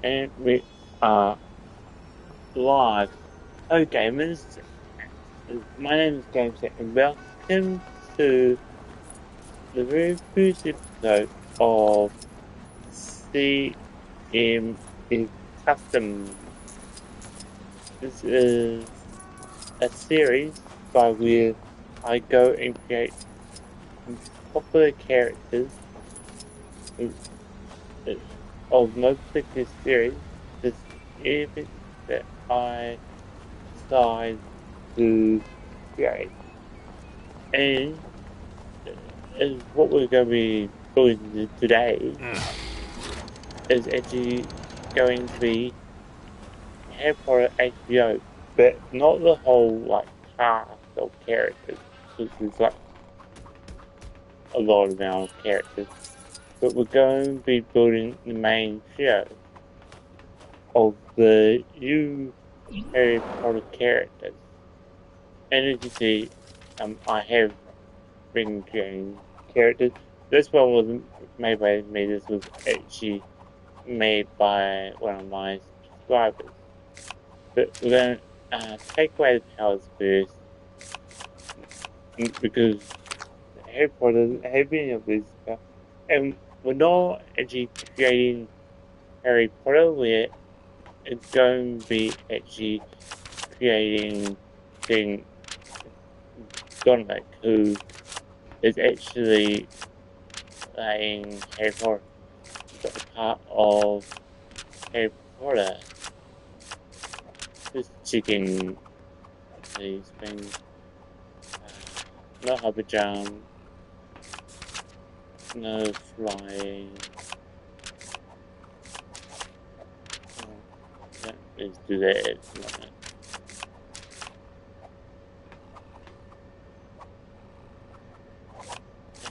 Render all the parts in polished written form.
And we are live. Hello gamers, my name is James and welcome to the very first episode of CMF Custom. This is a series by where I go and create popular characters of no particular series, just anything that I decide to create. And is what we're going to be doing today is actually going to be Harry Potter HBO, but not the whole like cast of characters, because there's like a lot of our characters. But we're going to be building the main show of the new Harry Potter characters. And as you see, I have been creating characters. This one wasn't made by me, this was actually made by one of my subscribers. But we're going to take away the powers first, because Harry Potter doesn't have any of these powers. And we're not actually creating Harry Potter, where it's going to be actually creating thing Dominic, who is actually playing Harry Potter, part of Harry Potter. This chicken, these things, no hover jump, no flying. Let's do that.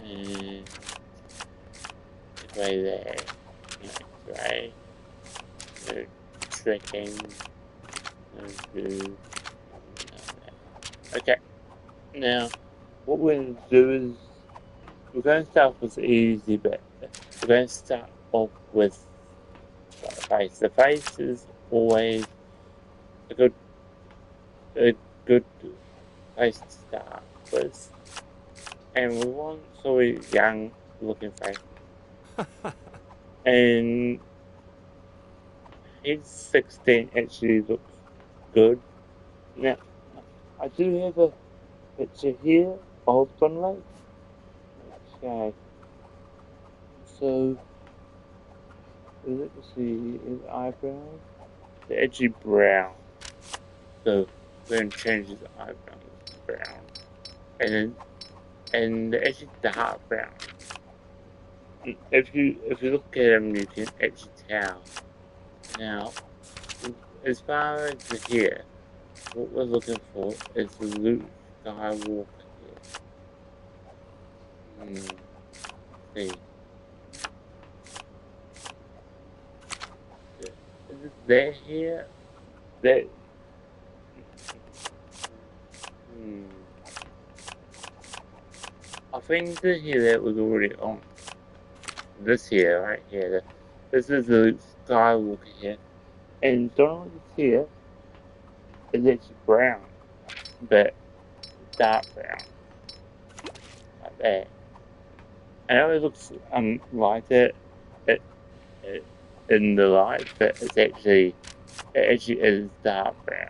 And right there, right? No tricking. Okay, now what we're going to do is we're going to start with the easy bit. We're going to start off with the face. The face is always a good place to start with, and we want sort of young looking face. And his 16 actually looks good. Now, I do have a picture here of Sunlight. Okay. So, let's see, his eyebrows, they're actually brown. So, we're going to change his eyebrows to brown. And they're actually dark brown. If you look at them, you can actually tell. Now, as far as the hair, what we're looking for is the Luke Skywalker hair. See. Is it that hair? That. I think the hair that was already on. This hair right here. This is the Luke Skywalker hair. And Donald's hair is actually brown, but dark brown, like that. I know it looks lighter in the light, but it actually is dark brown.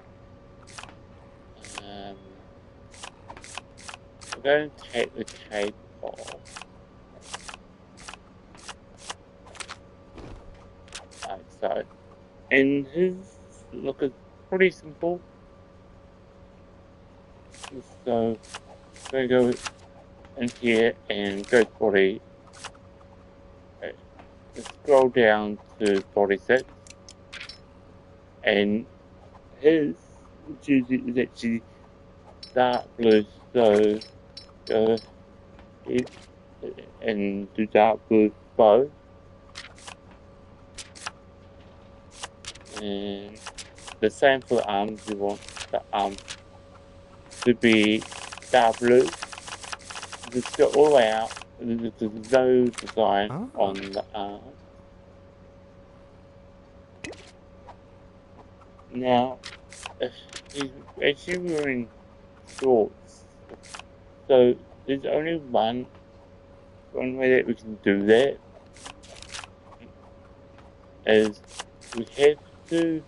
I'm going to take the cape off, like so. And his look is pretty simple. So I'm going to go in here and go to body. Scroll down to 46, and his jersey is actually dark blue. So go and do dark blue bow. And the same for the arms, you want the arms to be dark blue. Just go all the way out, there's no design on the arm. Now, he's actually wearing shorts, so there's only one way that we can do that is we have to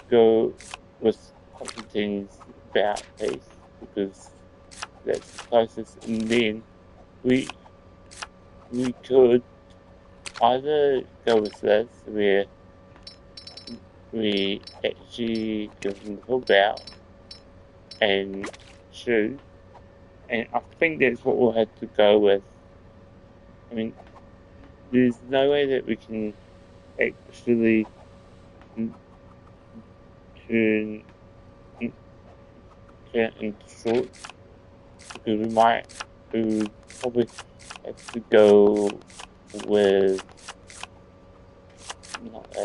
go with Constantine's about piece because that's the closest, and then we we could either go with this where we actually give him the full bout and shoot, and I think that's what we'll have to go with. I mean, there's no way that we can actually turn turn into shorts because we would probably have to go with not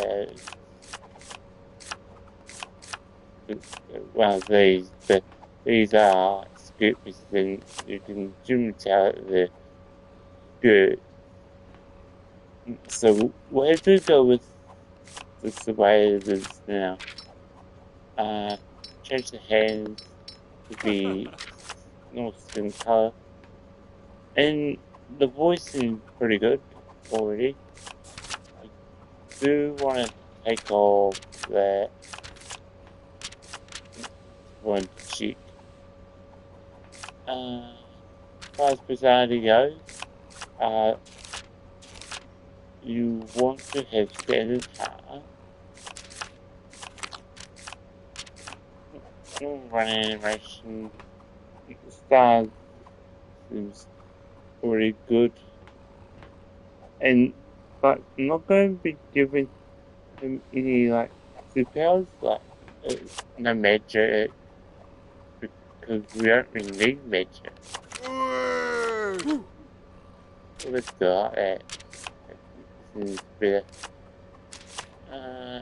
one of these, but these are skirt pieces and you can zoom tell the skirt. So we'll have to go with this the way it is now. Change the hands to be normal skin color. And the voice is pretty good already. I do want to take off that one cheek. As far as personality goes, you want to have standard hair. Run animation. Style seems already good. And but I'm not going to be giving him any like superpowers, like no magic, because we don't really need magic. So let's go like that. This is better. Uh,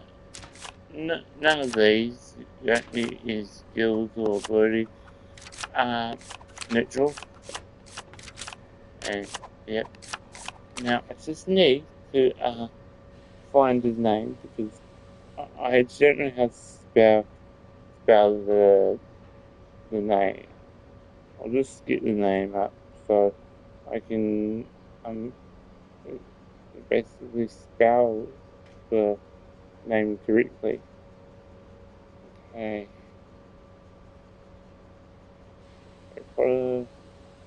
none of these you don't need any skills or ability. Neutral. And yep. Now I just need to find his name because I don't know how to spell the name. I'll just get the name up so I can basically spell the name correctly. Okay. Follow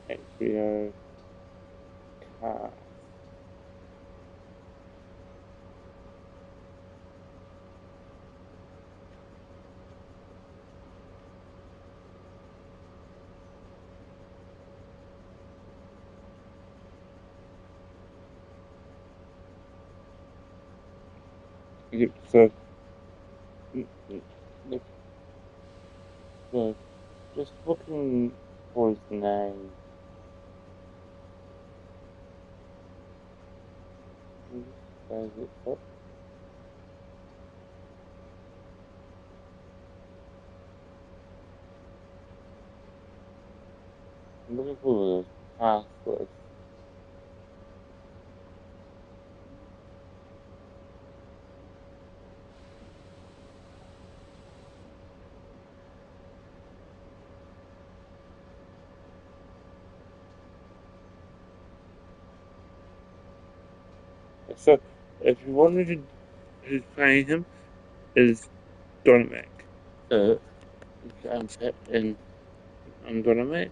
HBO cast. Yep, so look, so just looking for his name. Does it up? I'm looking for the cast list. So if you wanted to who's playing him is Donomac. So I'm set in on Donomac.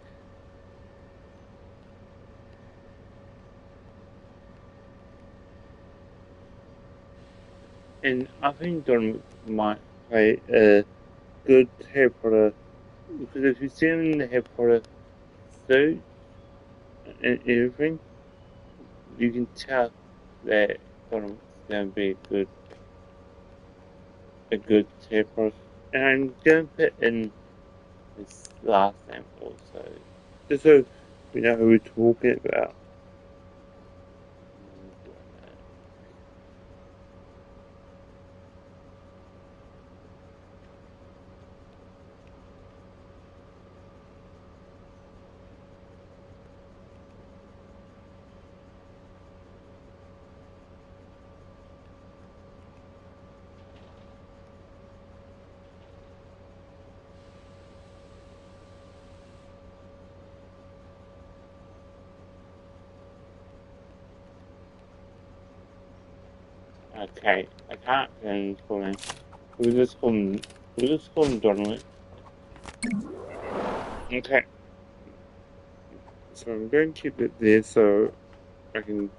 And I think Donomac might play a good Harry Potter because if you see him in the Harry Potter suit and everything, you can tell that Donomac's gonna be a good Harry Potter. And I'm gonna put in his last name also. Just so we know who we're talking about. Okay, I can't call him. We'll just call him Donovan. Okay, so I'm going to keep it there so I can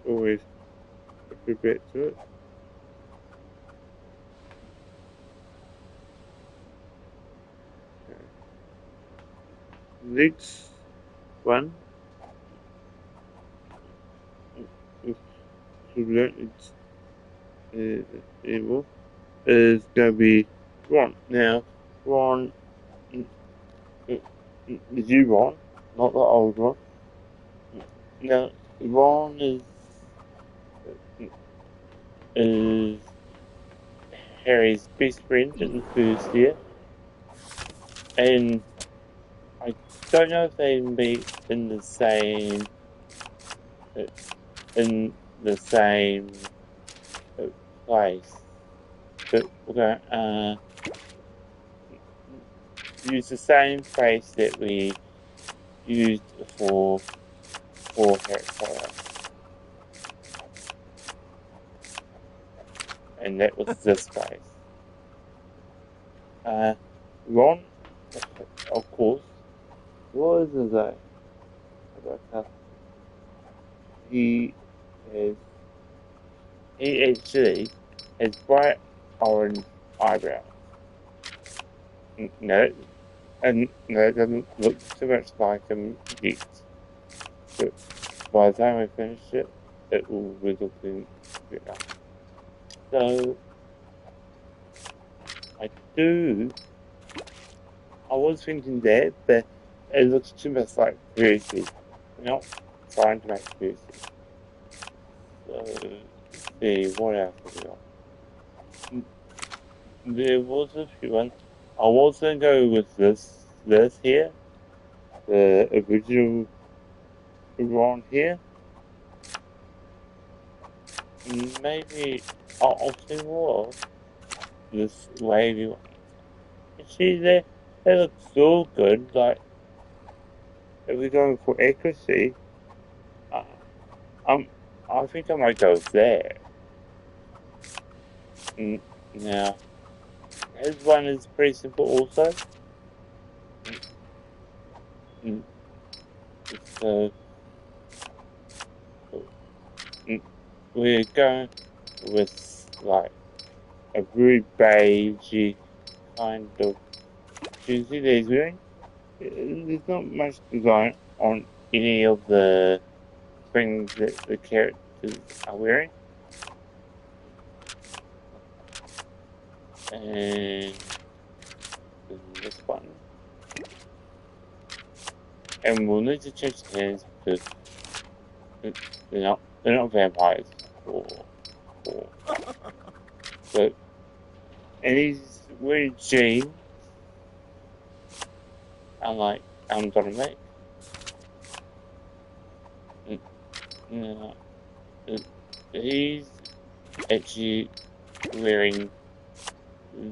always refer back to it. Okay. Next one it's evil is going to be Ron. Now, Ron is you Ron, not the old Ron. Now, Ron is Harry's best friend in the first year, and I don't know if they meet in the same in the same place, but we're going to use the same phrase that we used for Harry Potter, and that was this phrase. Ron, of course, was he has he actually has bright orange eyebrows. No, and no, it doesn't look too much like him yet. But by the time I finish it, it will be looking better. So I was thinking that, but it looks too much like Percy. We're not trying to make Percy. So let's see, what else have we got? There was a few ones. I was gonna go with this here, the original Ron here. Maybe I'll see more of this wavy one. See, they look so good. Like, if we're going for accuracy, uh, I think I might go there. Now, his one is pretty simple also. So, we're going with like a very beigey kind of jersey that he's wearing. There's not much design on any of the things that the characters are wearing. And this one. And we'll need to change the hands because they're not vampires. So, and he's wearing jeans. Unlike Dominic. No, he's actually wearing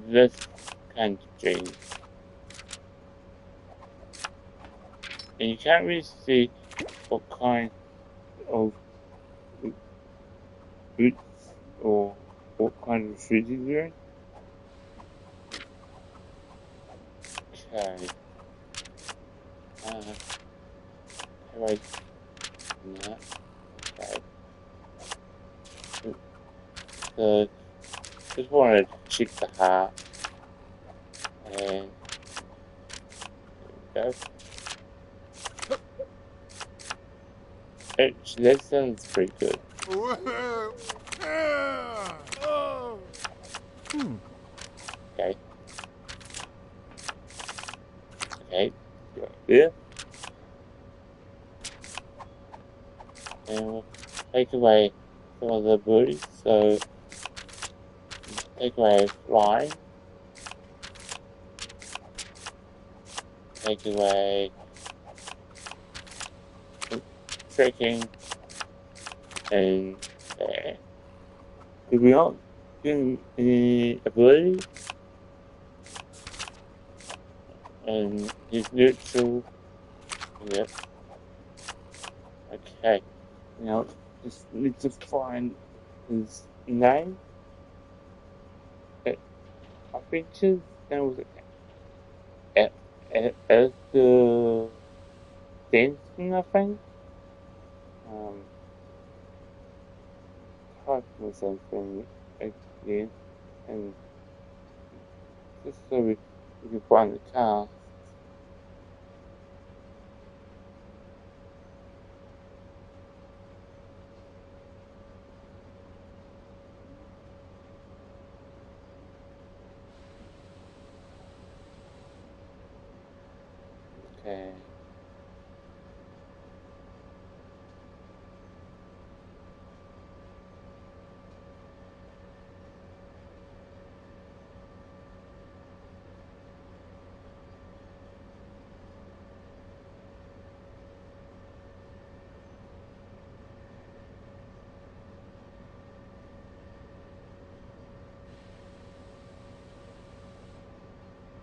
this kind of jeans. And you can't really see what kind of boots or what kind of shoes he's wearing. Okay. Right. No. Okay. So, just wanted to check the heart. And there we go. Actually, that sounds pretty good. Okay. Okay. Right there. And we'll take away some of the booties. So, take away flying. Take away tracking. And there. Did we not get any ability? And his neutral. Yep. Okay. Now, just need to find his name. I think his name was as the Denson, I think. Um, typing something again, and just so we can find the cast. Okay.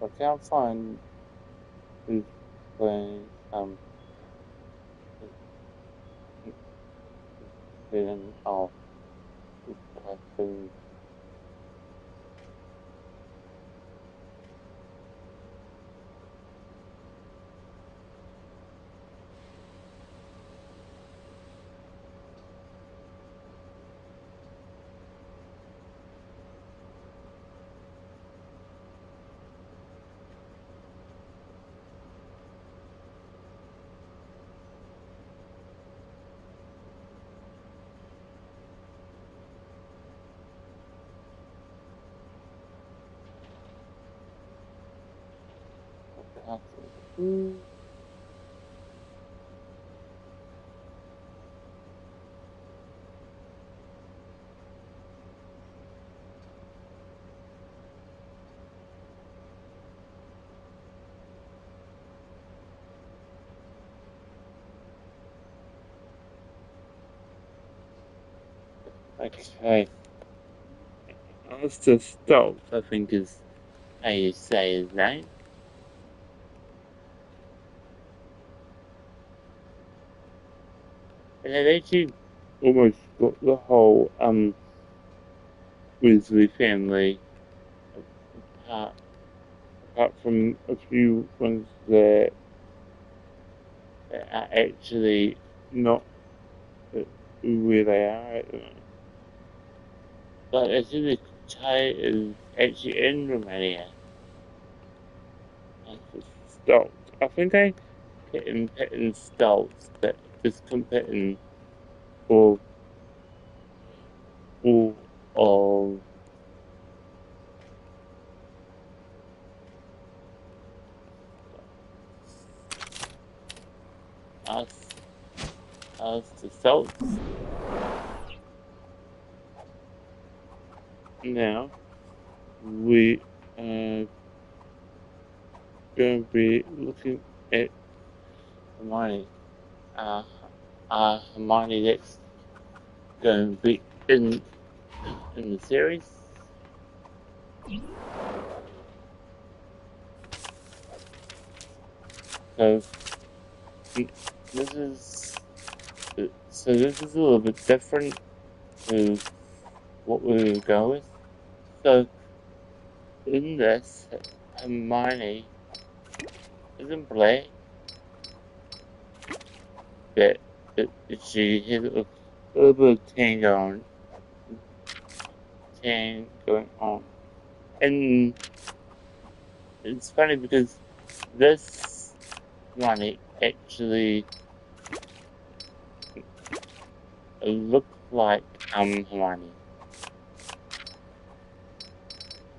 I can't find who's playing villain of the person. Who? Okay. Mr. Stokes, I think is how you say his name. And they've actually almost got the whole Weasley family apart, apart from a few ones that are actually not where they are at the moment. But I think the Tay is actually in Romania. Stokes. I think they put in Stokes, but just couldn't put in all, all of us, us the Stokes. Now, we are going to be looking at Hermione. Uh, Hermione that's going to be in the series. So this is this is a little bit different to what we're going to go with. So in this, Hermione isn't black, but she has a little bit of tan going on, and it's funny because this one actually looks like Hermione,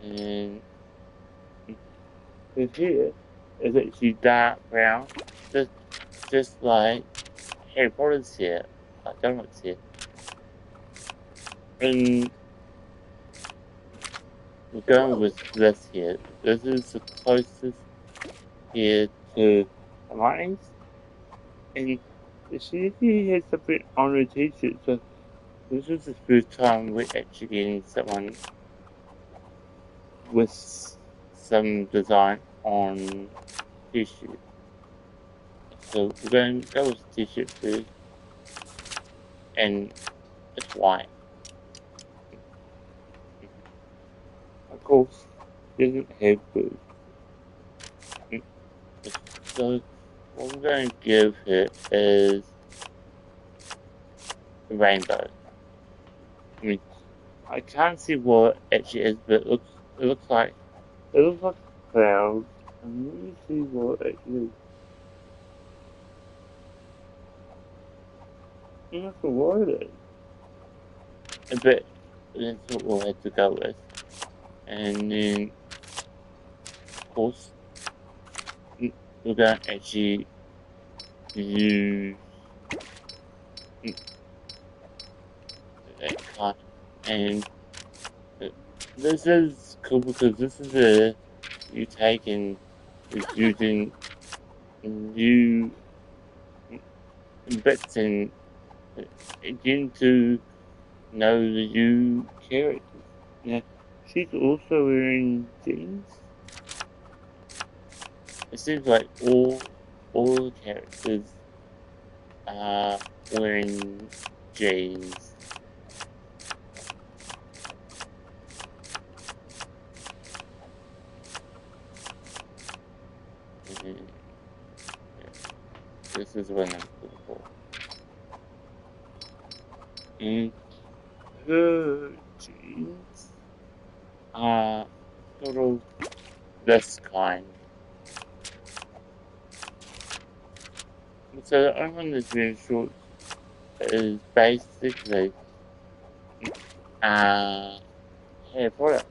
and his hair is actually dark brown, just like Harry Potter's hair, like Donald's hair, and we're going with this here. This is the closest here to Hermione's, and she has something on her t-shirt, so this is the first time we're actually getting someone with some design on t-shirt. So we're going to go with the t-shirt first, and it's white. of course, doesn't have boots. So what I'm going to give her is a rainbow. I mean, I can't see what it actually is, but it looks like clouds. And let me see what it actually is. I'm not sure what it is. But that's what we'll have to go with. And then, of course, we're going to actually use that card. And this is cool because this is a you taking is using new bits and getting to know the new characters. Now, she's also wearing jeans. It seems like all the characters are wearing jeans. And, yeah, this is what I'm looking for. And her jeans are sort of this kind. So the only one that's wearing shorts is basically hair product.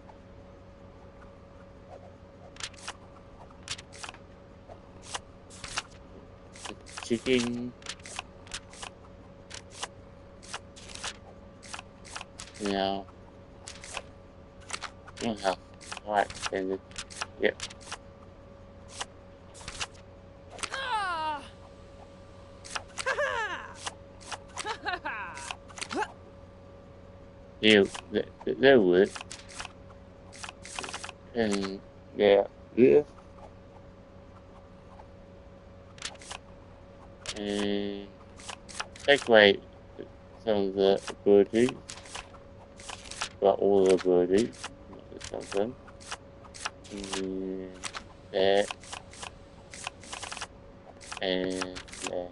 Chicken, you know, how quite extended. Yep. Yeah, that would. And yeah, this. And take away some of the abilities, but all the abilities, not just some of them. And that, and that.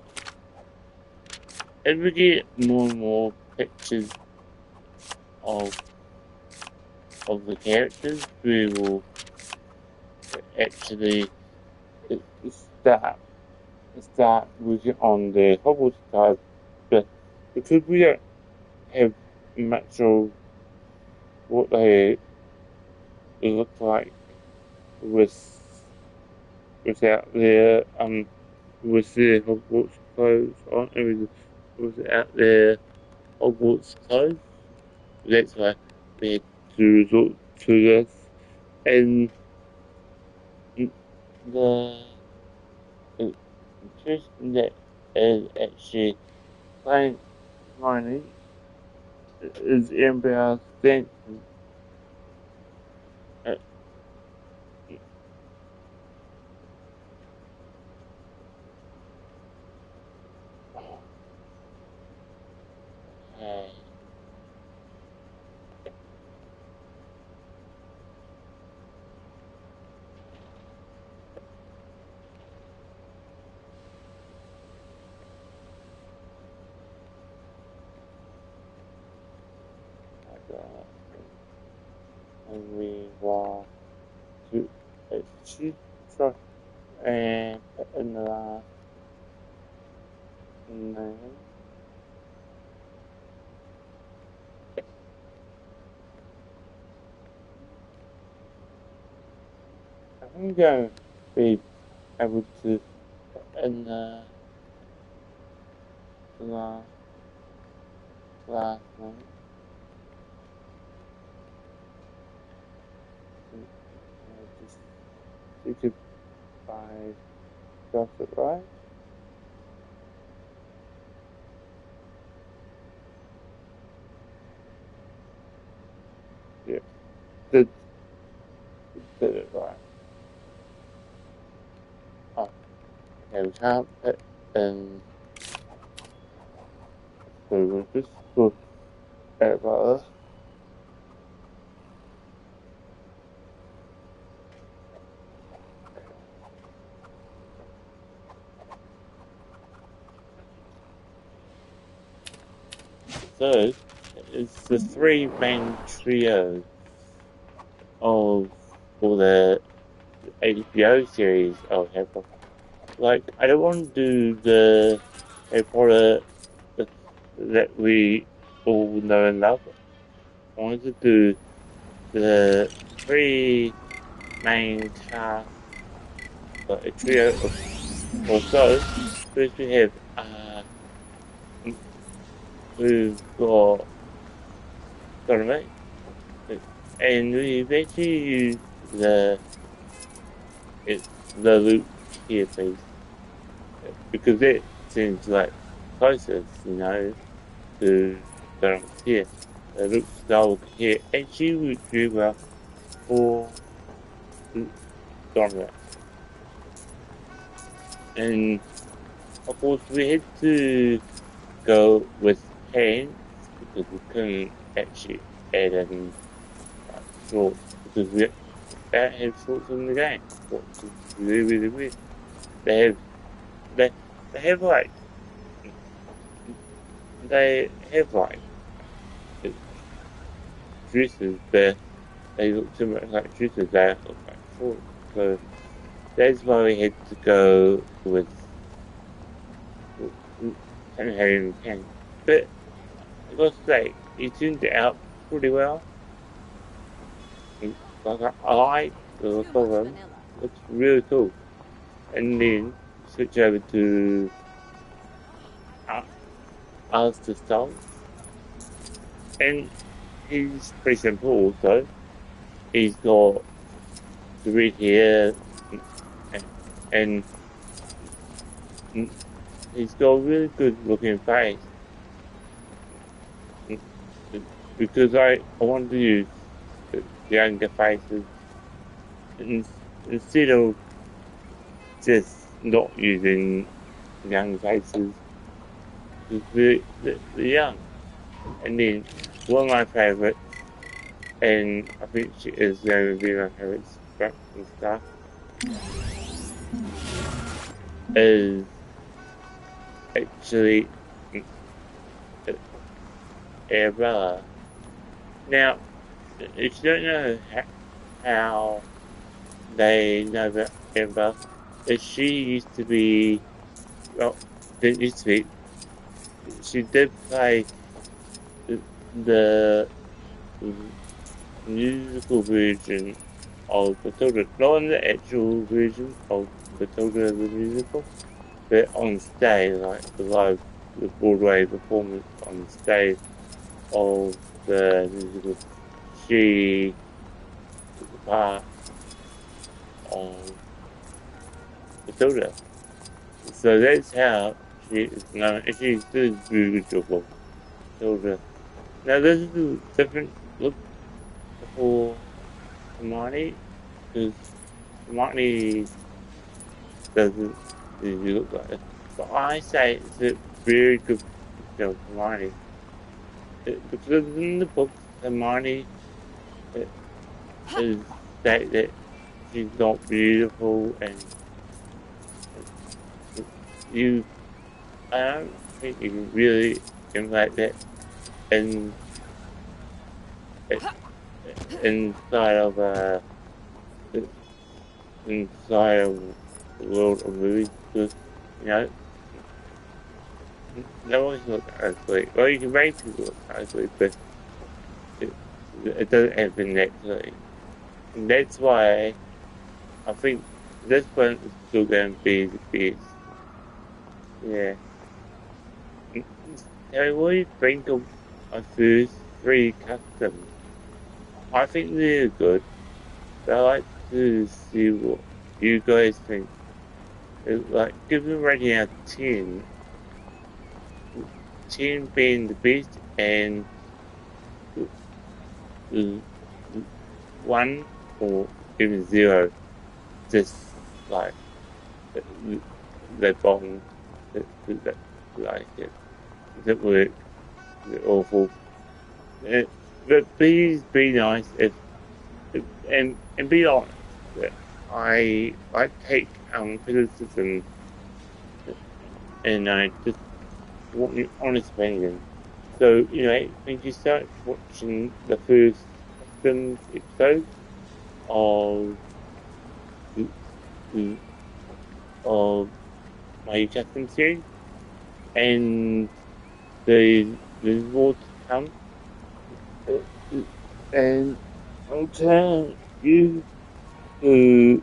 As we get more and more pictures of of the characters, we will actually start working on the Hogwarts card, but because we don't have much of what they look like with without their with their Hogwarts clothes on, and without their Hogwarts clothes. That's why we had to resort to this, and the person that is actually playing Hermione is Amber Stanton. Uh, okay. And we want to achieve trust and in the last name. I think I'll be able to in the last name. Just you could buy stuff it right. Yeah, did did it right. Oh, okay, we can't put in so we'll just go about this. So it's the three main trio of all the HBO series of Harry Potter. Like, I don't want to do the Harry Potter that we all know and love. I want to do the three main cast, like a trio of also. First we have we've got Donovan, and we eventually use the the Luke here piece because it seems like closest, to Donovan here. The Luke Skywalker here, and she would do well for Donovan. And of course, we had to go with hands because we couldn't actually add in shorts because we don't have shorts in the game. Shorts is really weird. They have they they have like they have like dresses, but they look too much like dresses. They don't look like shorts. So that's why we had to go with Harry Kane. But I gotta say, he turned out pretty well. Like I like the look of him. Looks really cool. And then switch over to Alistair Stoltz. And he's pretty simple also. He's got the red hair and he's got a really good looking face. Because I wanted to use younger faces instead of just not using young faces. They're young. And then one of my favourites, and I think she is going to be my favourite and stuff, is actually Arabella. Now, if you don't know how they know about Arabella, she used to be, well, didn't used to be, she did play the musical version of Matilda, not in the actual version of Matilda the musical, but on stage, like the Broadway performance on stage of the musical. She took the part of Matilda. So that's how she is known, and she's doing a very good job of Matilda. Now this is a different look for Hermione, because Hermione doesn't usually look like this. But I say it's a very good picture of Hermione. Because in the book, Hermione is that she's not beautiful, and I don't think you can really like that in inside of inside of the world of movies, because they always look ugly. Well, you can make people look ugly, but it doesn't happen naturally. And that's why I think this one is still going to be the best. Yeah. Now, what do you think of my first three customs? I think they're good, but I like to see what you guys think. Like, give them a rating out of 10. 10 being the best, and 1 or even 0, just like the bottom, like it work, it's awful. But please be nice and be honest. I take criticism, and I just want your honest opinion. So, when you start watching the first second episode of the of my Justin series, and there's more to come, and I'll tell you who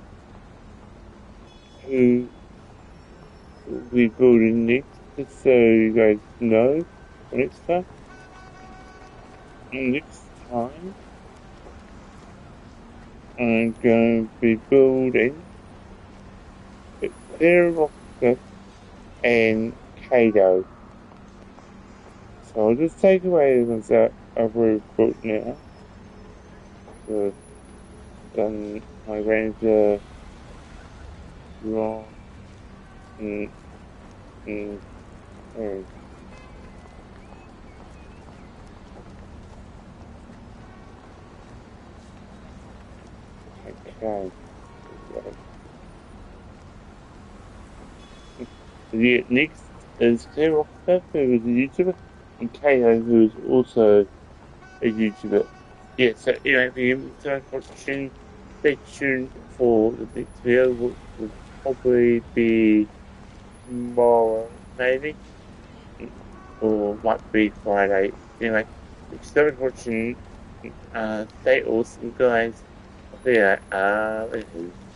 we building next, just so you guys know when it's time. Next time, I'm going to be building Sarah and Kato. So I'll just take away the ones that I've already built now. So done my Ranger, Ron, and, and okay. The next is Sarah who is a YouTuber, and Kato, who is also a YouTuber. Yeah, so anyway, if you start watching, stay tuned for the next video, which will probably be tomorrow, maybe, or might be Friday. Anyway, if you started watching, stay awesome, guys. See ya. Later.